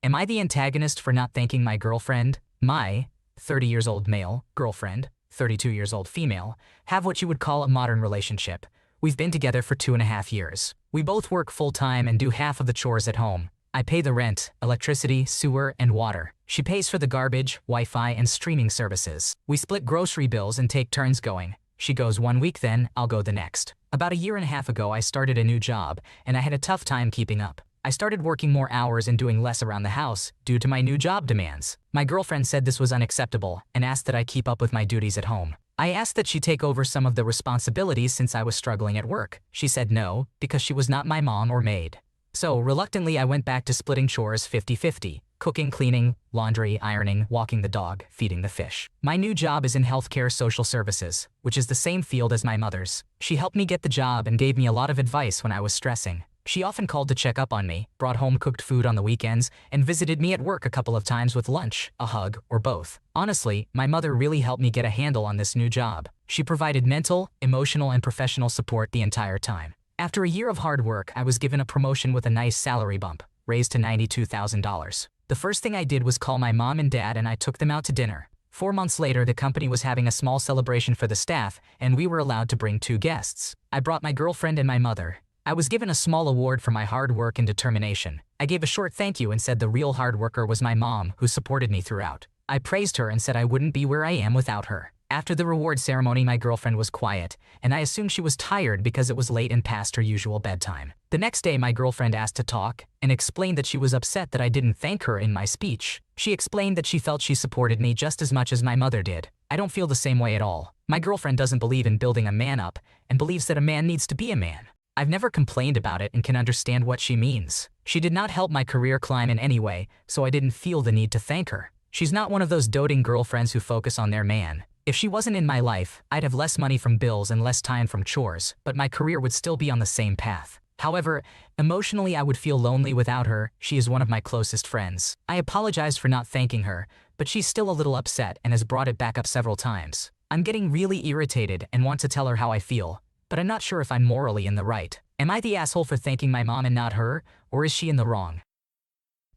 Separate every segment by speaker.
Speaker 1: Am I the antagonist for not thanking my girlfriend? My 30 years old male girlfriend, 32 years old female, have what you would call a modern relationship. We've been together for 2.5 years. We both work full-time and do half of the chores at home. I pay the rent, electricity, sewer, and water. She pays for the garbage, Wi-Fi, and streaming services. We split grocery bills and take turns going. She goes one week, then I'll go the next. About 1.5 years ago, I started a new job, and I had a tough time keeping up. I started working more hours and doing less around the house due to my new job demands. My girlfriend said this was unacceptable and asked that I keep up with my duties at home. I asked that she take over some of the responsibilities since I was struggling at work. She said no, because she was not my mom or maid. So, reluctantly, I went back to splitting chores 50-50. Cooking, cleaning, laundry, ironing, walking the dog, feeding the fish. My new job is in healthcare social services, which is the same field as my mother's. She helped me get the job and gave me a lot of advice when I was stressing. She often called to check up on me, brought home cooked food on the weekends, and visited me at work a couple of times with lunch, a hug, or both. Honestly, my mother really helped me get a handle on this new job. She provided mental, emotional, and professional support the entire time. After a year of hard work, I was given a promotion with a nice salary bump, raised to $92,000. The first thing I did was call my mom and dad, and I took them out to dinner. 4 months later, the company was having a small celebration for the staff, and we were allowed to bring 2 guests. I brought my girlfriend and my mother. I was given a small award for my hard work and determination. I gave a short thank you and said the real hard worker was my mom, who supported me throughout. I praised her and said I wouldn't be where I am without her. After the reward ceremony, my girlfriend was quiet, and I assumed she was tired because it was late and past her usual bedtime. The next day, my girlfriend asked to talk and explained that she was upset that I didn't thank her in my speech. She explained that she felt she supported me just as much as my mother did. I don't feel the same way at all. My girlfriend doesn't believe in building a man up and believes that a man needs to be a man. I've never complained about it and can understand what she means. She did not help my career climb in any way, so I didn't feel the need to thank her. She's not one of those doting girlfriends who focus on their man. If she wasn't in my life, I'd have less money from bills and less time from chores, but my career would still be on the same path. However, emotionally I would feel lonely without her. She is one of my closest friends. I apologize for not thanking her, but she's still a little upset and has brought it back up several times. I'm getting really irritated and want to tell her how I feel, but I'm not sure if I'm morally in the right. Am I the asshole for thanking my mom and not her, or is she in the wrong?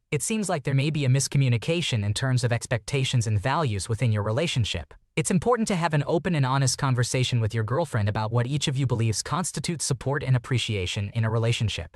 Speaker 1: It seems like there may be a miscommunication in terms of expectations and values within your relationship. It's important to have an open and honest conversation with your girlfriend about what each of you believes constitutes support and appreciation in a relationship.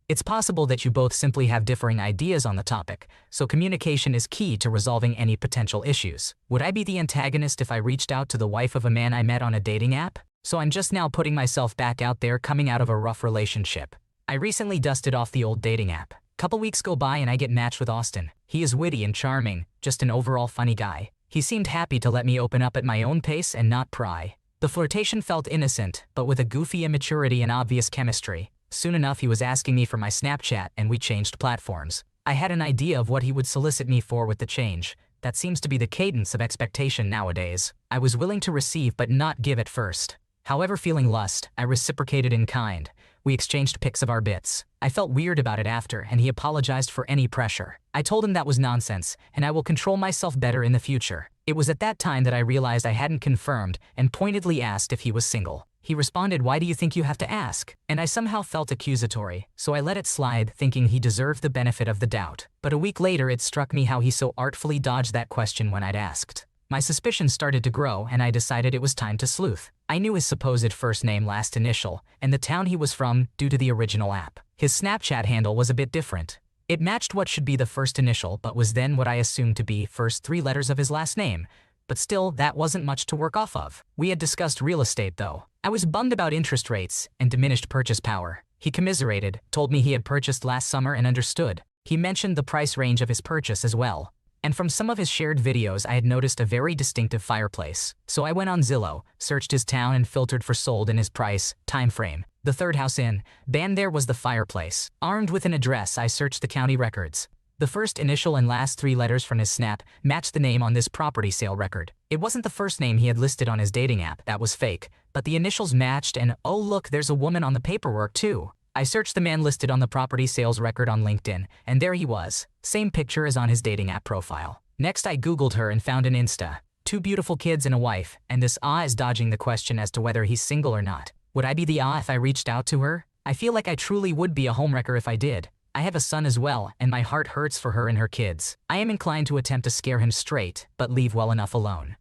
Speaker 1: It's possible that you both simply have differing ideas on the topic, so communication is key to resolving any potential issues. Would I be the antagonist if I reached out to the wife of a man I met on a dating app? So I'm just now putting myself back out there, coming out of a rough relationship. I recently dusted off the old dating app. Couple weeks go by and I get matched with Austin. He is witty and charming, just an overall funny guy. He seemed happy to let me open up at my own pace and not pry. The flirtation felt innocent, but with a goofy immaturity and obvious chemistry. Soon enough, he was asking me for my Snapchat and we changed platforms. I had an idea of what he would solicit me for with the change. That seems to be the cadence of expectation nowadays. I was willing to receive but not give at first. However, feeling lust, I reciprocated in kind. We exchanged pics of our bits. I felt weird about it after, and he apologized for any pressure. I told him that was nonsense, and I will control myself better in the future. It was at that time that I realized I hadn't confirmed and pointedly asked if he was single. He responded, "Why do you think you have to ask?" And I somehow felt accusatory, so I let it slide, thinking he deserved the benefit of the doubt. But a week later, it struck me how he so artfully dodged that question when I'd asked. My suspicions started to grow, and I decided it was time to sleuth. I knew his supposed first name, last initial, and the town he was from due to the original app. His Snapchat handle was a bit different. It matched what should be the first initial, but was then what I assumed to be first 3 letters of his last name. But still, that wasn't much to work off of. We had discussed real estate, though. I was bummed about interest rates and diminished purchase power. He commiserated, told me he had purchased last summer and understood. He mentioned the price range of his purchase as well. And from some of his shared videos, I had noticed a very distinctive fireplace. So I went on Zillow, searched his town, and filtered for sold and his price, time frame. The third house in, banned there was the fireplace. Armed with an address, I searched the county records. The first initial and last 3 letters from his Snap matched the name on this property sale record. It wasn't the first name he had listed on his dating app, that was fake, but the initials matched, and oh look, there's a woman on the paperwork too. I searched the man listed on the property sales record on LinkedIn, and there he was. Same picture as on his dating app profile. Next, I Googled her and found an Insta. 2 beautiful kids and a wife, and this is dodging the question as to whether he's single or not. Would I be the if I reached out to her? I feel like I truly would be a homewrecker if I did. I have a son as well, and my heart hurts for her and her kids. I am inclined to attempt to scare him straight, but leave well enough alone.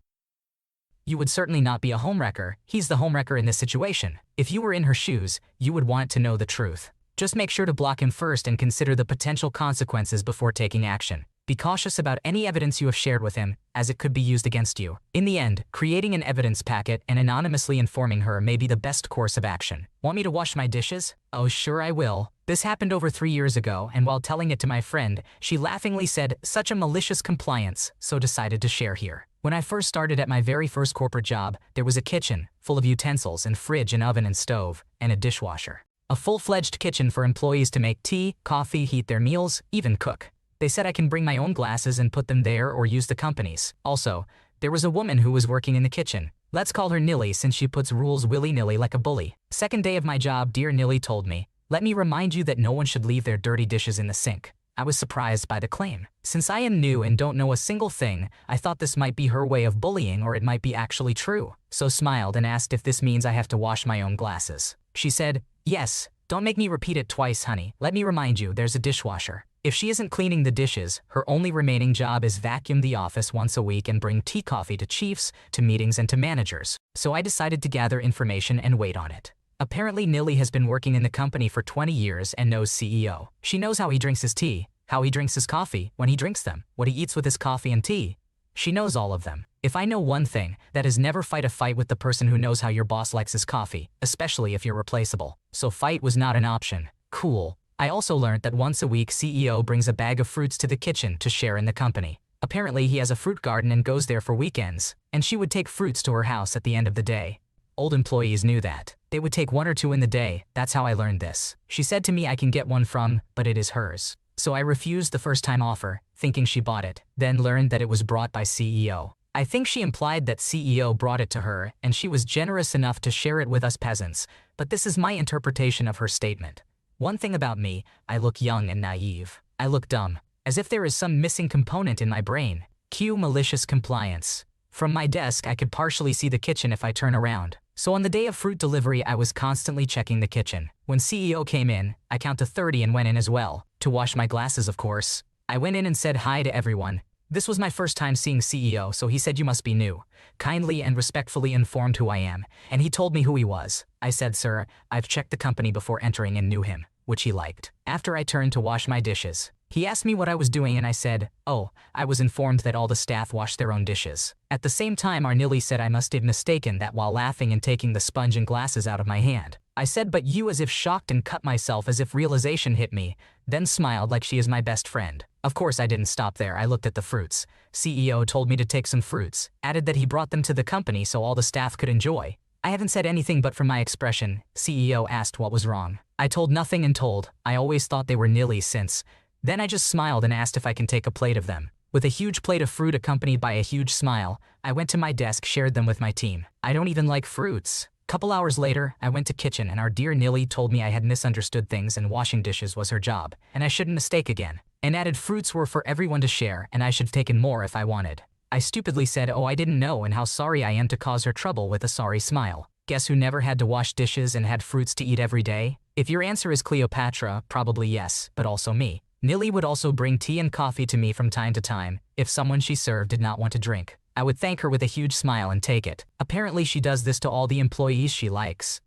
Speaker 1: You would certainly not be a homewrecker. He's the homewrecker in this situation. If you were in her shoes, you would want to know the truth. Just make sure to block him first and consider the potential consequences before taking action. Be cautious about any evidence you have shared with him, as it could be used against you. In the end, creating an evidence packet and anonymously informing her may be the best course of action. Want me to wash my dishes? Oh, sure I will. This happened over 3 years ago, and while telling it to my friend, she laughingly said, "Such a malicious compliance," so decided to share here. When I first started at my very first corporate job, there was a kitchen, full of utensils and fridge and oven and stove, and a dishwasher. A full-fledged kitchen for employees to make tea, coffee, heat their meals, even cook. They said I can bring my own glasses and put them there or use the company's. Also, there was a woman who was working in the kitchen. Let's call her Nilly since she puts rules willy-nilly like a bully. Second day of my job, dear Nilly told me, "Let me remind you that no one should leave their dirty dishes in the sink." I was surprised by the claim. Since I am new and don't know a single thing, I thought this might be her way of bullying or it might be actually true. So smiled and asked if this means I have to wash my own glasses. She said, "Yes, don't make me repeat it twice, honey. Let me remind you, there's a dishwasher. If she isn't cleaning the dishes, her only remaining job is vacuum the office once a week and bring tea coffee to chiefs, to meetings and to managers." So I decided to gather information and wait on it. Apparently Nilly has been working in the company for 20 years and knows CEO. She knows how he drinks his tea, how he drinks his coffee, when he drinks them, what he eats with his coffee and tea. She knows all of them. If I know one thing, that is never fight a fight with the person who knows how your boss likes his coffee, especially if you're replaceable. So fight was not an option. Cool. I also learned that once a week CEO brings a bag of fruits to the kitchen to share in the company. Apparently he has a fruit garden and goes there for weekends, and she would take fruits to her house at the end of the day. Old employees knew that. They would take 1 or 2 in the day. That's how I learned this. She said to me I can get one from, but it is hers. So I refused the first-time offer, thinking she bought it, then learned that it was brought by CEO. I think she implied that CEO brought it to her, and she was generous enough to share it with us peasants, but this is my interpretation of her statement. One thing about me, I look young and naive. I look dumb, as if there is some missing component in my brain. Cue malicious compliance. From my desk, I could partially see the kitchen if I turn around. So on the day of fruit delivery, I was constantly checking the kitchen. When CEO came in, I counted 30 and went in as well. To wash my glasses, of course. I went in and said hi to everyone. This was my first time seeing CEO, so he said, "You must be new." Kindly and respectfully informed who I am, and he told me who he was. I said, "Sir, I've checked the company before entering and knew him," which he liked. After I turned to wash my dishes, he asked me what I was doing and I said, "Oh, I was informed that all the staff wash their own dishes." At the same time, our Nilly said I must have mistaken that while laughing and taking the sponge and glasses out of my hand. I said "but you" as if shocked and cut myself as if realization hit me, then smiled like she is my best friend. Of course I didn't stop there. I looked at the fruits. CEO told me to take some fruits, added that he brought them to the company so all the staff could enjoy. I haven't said anything, but from my expression, CEO asked what was wrong. I told nothing and told, I always thought they were Nilly's since. Then I just smiled and asked if I can take a plate of them. With a huge plate of fruit accompanied by a huge smile, I went to my desk, shared them with my team. I don't even like fruits. Couple hours later, I went to kitchen and our dear Nilly told me I had misunderstood things and washing dishes was her job, and I shouldn't mistake again. And added fruits were for everyone to share and I should have taken more if I wanted. I stupidly said, "Oh, I didn't know," and how sorry I am to cause her trouble with a sorry smile. Guess who never had to wash dishes and had fruits to eat every day? If your answer is Cleopatra, probably yes, but also me. Nilly would also bring tea and coffee to me from time to time, if someone she served did not want to drink. I would thank her with a huge smile and take it. Apparently she does this to all the employees she likes.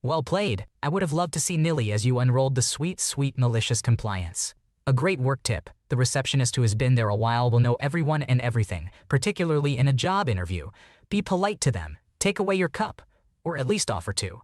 Speaker 1: Well played. I would have loved to see Nilly as you unrolled the sweet, sweet malicious compliance. A great work tip. The receptionist who has been there a while will know everyone and everything, particularly in a job interview. Be polite to them. Take away your cup, or at least offer to.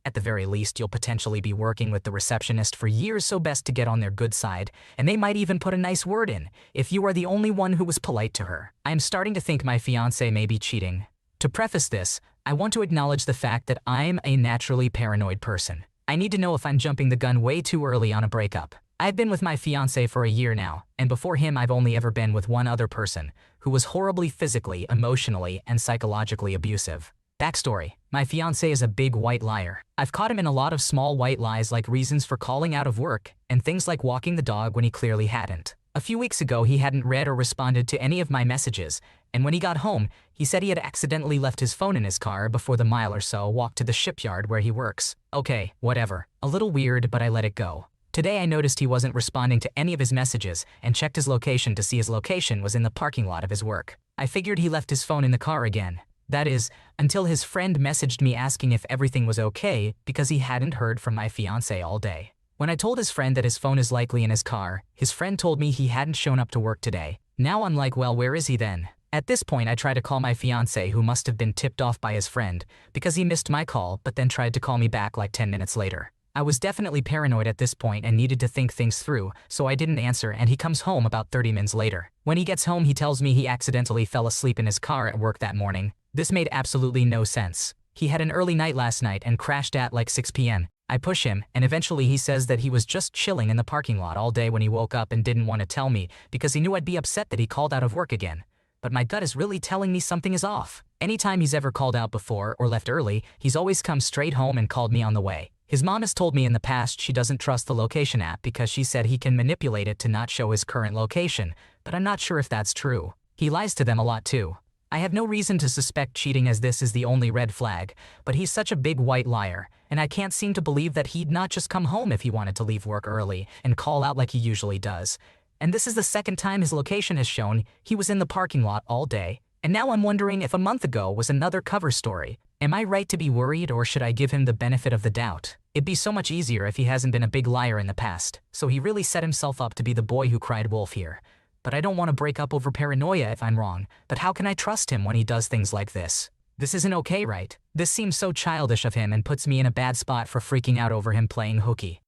Speaker 1: At the very least, you'll potentially be working with the receptionist for years, so best to get on their good side, and they might even put a nice word in, if you are the only one who was polite to her. I am starting to think my fiancé may be cheating. To preface this, I want to acknowledge the fact that I'm a naturally paranoid person. I need to know if I'm jumping the gun way too early on a breakup. I've been with my fiancé for a year now, and before him I've only ever been with one other person, who was horribly physically, emotionally, and psychologically abusive. Backstory. My fiancé is a big white liar. I've caught him in a lot of small white lies, like reasons for calling out of work, and things like walking the dog when he clearly hadn't. A few weeks ago he hadn't read or responded to any of my messages, and when he got home, he said he had accidentally left his phone in his car before the mile or so walk to the shipyard where he works. Okay, whatever. A little weird, but I let it go. Today I noticed he wasn't responding to any of his messages and checked his location to see his location was in the parking lot of his work. I figured he left his phone in the car again. That is, until his friend messaged me asking if everything was okay because he hadn't heard from my fiancé all day. When I told his friend that his phone is likely in his car, his friend told me he hadn't shown up to work today. Now I'm like, well, where is he then? At this point I try to call my fiancé, who must have been tipped off by his friend because he missed my call but then tried to call me back like 10 minutes later. I was definitely paranoid at this point and needed to think things through, so I didn't answer, and he comes home about 30 minutes later. When he gets home he tells me he accidentally fell asleep in his car at work that morning. This made absolutely no sense. He had an early night last night and crashed at like 6 p.m. I push him, and eventually he says that he was just chilling in the parking lot all day when he woke up and didn't want to tell me because he knew I'd be upset that he called out of work again. But my gut is really telling me something is off. Anytime he's ever called out before or left early, he's always come straight home and called me on the way. His mom has told me in the past she doesn't trust the location app because she said he can manipulate it to not show his current location, but I'm not sure if that's true. He lies to them a lot too. I have no reason to suspect cheating, as this is the only red flag, but he's such a big white liar, and I can't seem to believe that he'd not just come home if he wanted to leave work early and call out like he usually does. And this is the second time his location has shown he was in the parking lot all day, and now I'm wondering if a month ago was another cover story. Am I right to be worried, or should I give him the benefit of the doubt? It'd be so much easier if he hasn't been a big liar in the past, so he really set himself up to be the boy who cried wolf here. But I don't want to break up over paranoia if I'm wrong, but how can I trust him when he does things like this? This isn't okay, right? This seems so childish of him and puts me in a bad spot for freaking out over him playing hooky.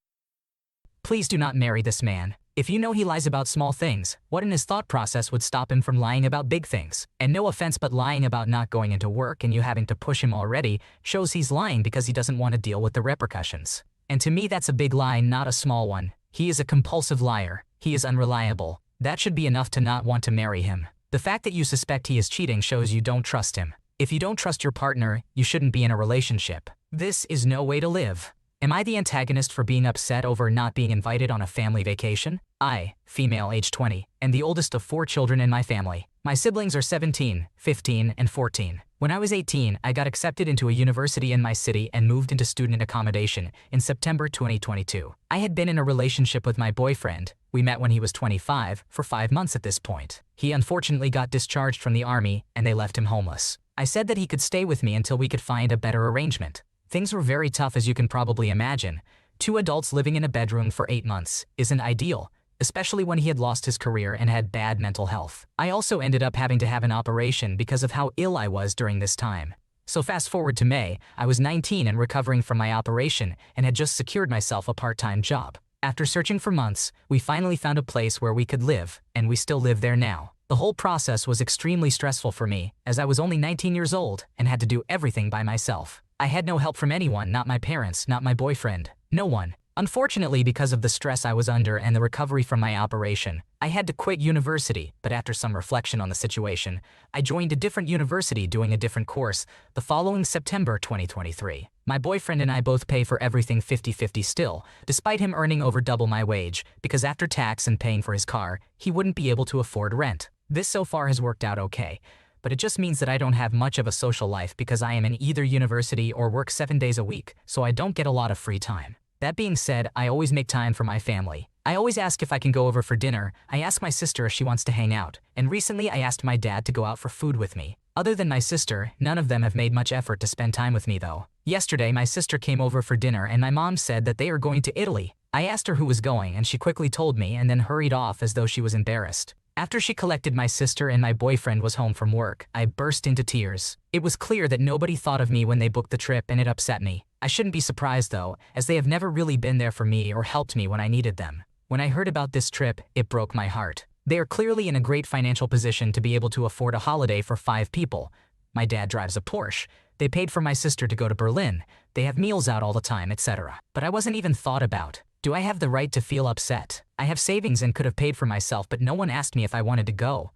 Speaker 1: Please do not marry this man. If you know he lies about small things, what in his thought process would stop him from lying about big things? And no offense, but lying about not going into work and you having to push him already shows he's lying because he doesn't want to deal with the repercussions. And to me that's a big lie, not a small one. He is a compulsive liar. He is unreliable. That should be enough to not want to marry him. The fact that you suspect he is cheating shows you don't trust him. If you don't trust your partner, you shouldn't be in a relationship. This is no way to live. Am I the antagonist for being upset over not being invited on a family vacation? I, female age 20, and the oldest of 4 children in my family. My siblings are 17, 15, and 14. When I was 18, I got accepted into a university in my city and moved into student accommodation in September 2022. I had been in a relationship with my boyfriend. We met when he was 25, for 5 months at this point. He unfortunately got discharged from the army, and they left him homeless. I said that he could stay with me until we could find a better arrangement. Things were very tough, as you can probably imagine. 2 adults living in a bedroom for 8 months isn't ideal, especially when he had lost his career and had bad mental health. I also ended up having to have an operation because of how ill I was during this time. So fast forward to May, I was 19 and recovering from my operation and had just secured myself a part-time job. After searching for months, we finally found a place where we could live, and we still live there now. The whole process was extremely stressful for me, as I was only 19 years old and had to do everything by myself. I had no help from anyone, not my parents, not my boyfriend, no one. Unfortunately, because of the stress I was under and the recovery from my operation, I had to quit university, but after some reflection on the situation, I joined a different university doing a different course the following September 2023. My boyfriend and I both pay for everything 50-50 still, despite him earning over double my wage, because after tax and paying for his car, he wouldn't be able to afford rent. This so far has worked out okay, but it just means that I don't have much of a social life because I am in either university or work 7 days a week, so I don't get a lot of free time. That being said, I always make time for my family. I always ask if I can go over for dinner. I ask my sister if she wants to hang out, and recently I asked my dad to go out for food with me. Other than my sister, none of them have made much effort to spend time with me though. Yesterday my sister came over for dinner and my mom said that they are going to Italy. I asked her who was going and she quickly told me and then hurried off as though she was embarrassed. After she collected my sister and my boyfriend was home from work, I burst into tears. It was clear that nobody thought of me when they booked the trip, and it upset me. I shouldn't be surprised though, as they have never really been there for me or helped me when I needed them. When I heard about this trip, it broke my heart. They are clearly in a great financial position to be able to afford a holiday for 5 people. My dad drives a Porsche. They paid for my sister to go to Berlin. They have meals out all the time, etc. But I wasn't even thought about. Do I have the right to feel upset? I have savings and could have paid for myself, but no one asked me if I wanted to go.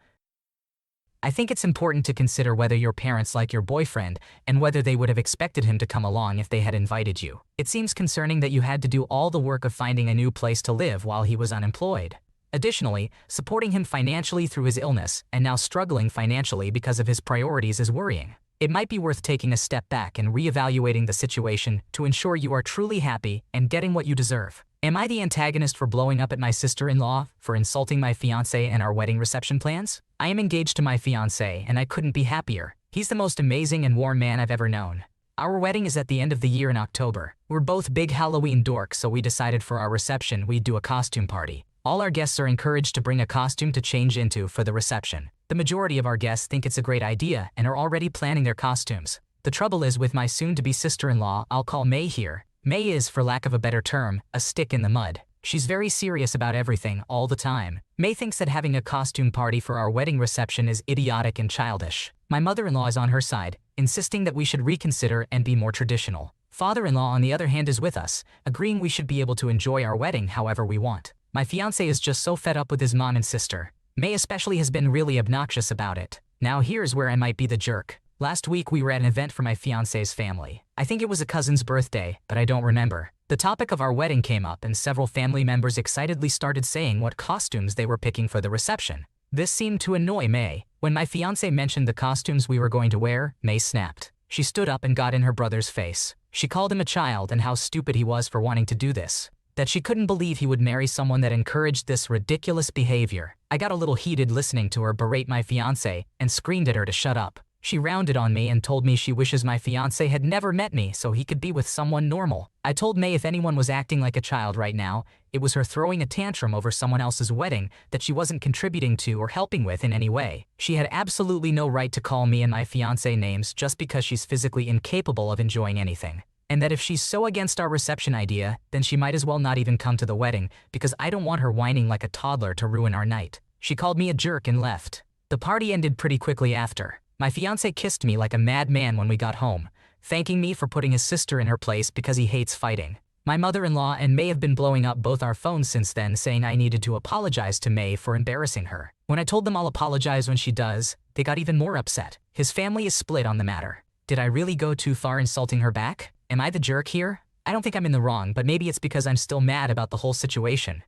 Speaker 1: I think it's important to consider whether your parents like your boyfriend and whether they would have expected him to come along if they had invited you. It seems concerning that you had to do all the work of finding a new place to live while he was unemployed. Additionally, supporting him financially through his illness and now struggling financially because of his priorities is worrying. It might be worth taking a step back and reevaluating the situation to ensure you are truly happy and getting what you deserve. Am I the antagonist for blowing up at my sister-in-law, for insulting my fiancé and our wedding reception plans? I am engaged to my fiancé and I couldn't be happier. He's the most amazing and warm man I've ever known. Our wedding is at the end of the year in October. We're both big Halloween dorks, so we decided for our reception we'd do a costume party. All our guests are encouraged to bring a costume to change into for the reception. The majority of our guests think it's a great idea and are already planning their costumes. The trouble is with my soon-to-be sister-in-law, I'll call May here. May is, for lack of a better term, a stick in the mud. She's very serious about everything, all the time. May thinks that having a costume party for our wedding reception is idiotic and childish. My mother-in-law is on her side, insisting that we should reconsider and be more traditional. Father-in-law, on the other hand, is with us, agreeing we should be able to enjoy our wedding however we want. My fiancé is just so fed up with his mom and sister. May especially has been really obnoxious about it. Now here's where I might be the jerk. Last week we were at an event for my fiancé's family. I think it was a cousin's birthday, but I don't remember. The topic of our wedding came up and several family members excitedly started saying what costumes they were picking for the reception. This seemed to annoy May. When my fiancé mentioned the costumes we were going to wear, May snapped. She stood up and got in her brother's face. She called him a child and how stupid he was for wanting to do this. That she couldn't believe he would marry someone that encouraged this ridiculous behavior. I got a little heated listening to her berate my fiancé and screamed at her to shut up. She rounded on me and told me she wishes my fiancé had never met me so he could be with someone normal. I told May if anyone was acting like a child right now, it was her throwing a tantrum over someone else's wedding that she wasn't contributing to or helping with in any way. She had absolutely no right to call me and my fiancé names just because she's physically incapable of enjoying anything. And that if she's so against our reception idea, then she might as well not even come to the wedding because I don't want her whining like a toddler to ruin our night. She called me a jerk and left. The party ended pretty quickly after. My fiancé kissed me like a madman when we got home, thanking me for putting his sister in her place because he hates fighting. My mother-in-law and May have been blowing up both our phones since then, saying I needed to apologize to May for embarrassing her. When I told them I'll apologize when she does, they got even more upset. His family is split on the matter. Did I really go too far insulting her back? Am I the jerk here? I don't think I'm in the wrong, but maybe it's because I'm still mad about the whole situation.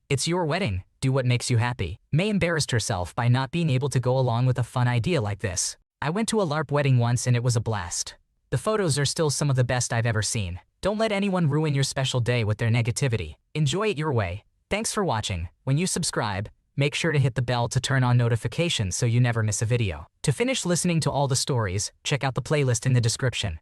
Speaker 1: It's your wedding. Do what makes you happy. May embarrassed herself by not being able to go along with a fun idea like this. I went to a LARP wedding once and it was a blast. The photos are still some of the best I've ever seen. Don't let anyone ruin your special day with their negativity. Enjoy it your way. Thanks for watching. When you subscribe, make sure to hit the bell to turn on notifications so you never miss a video. To finish listening to all the stories, check out the playlist in the description.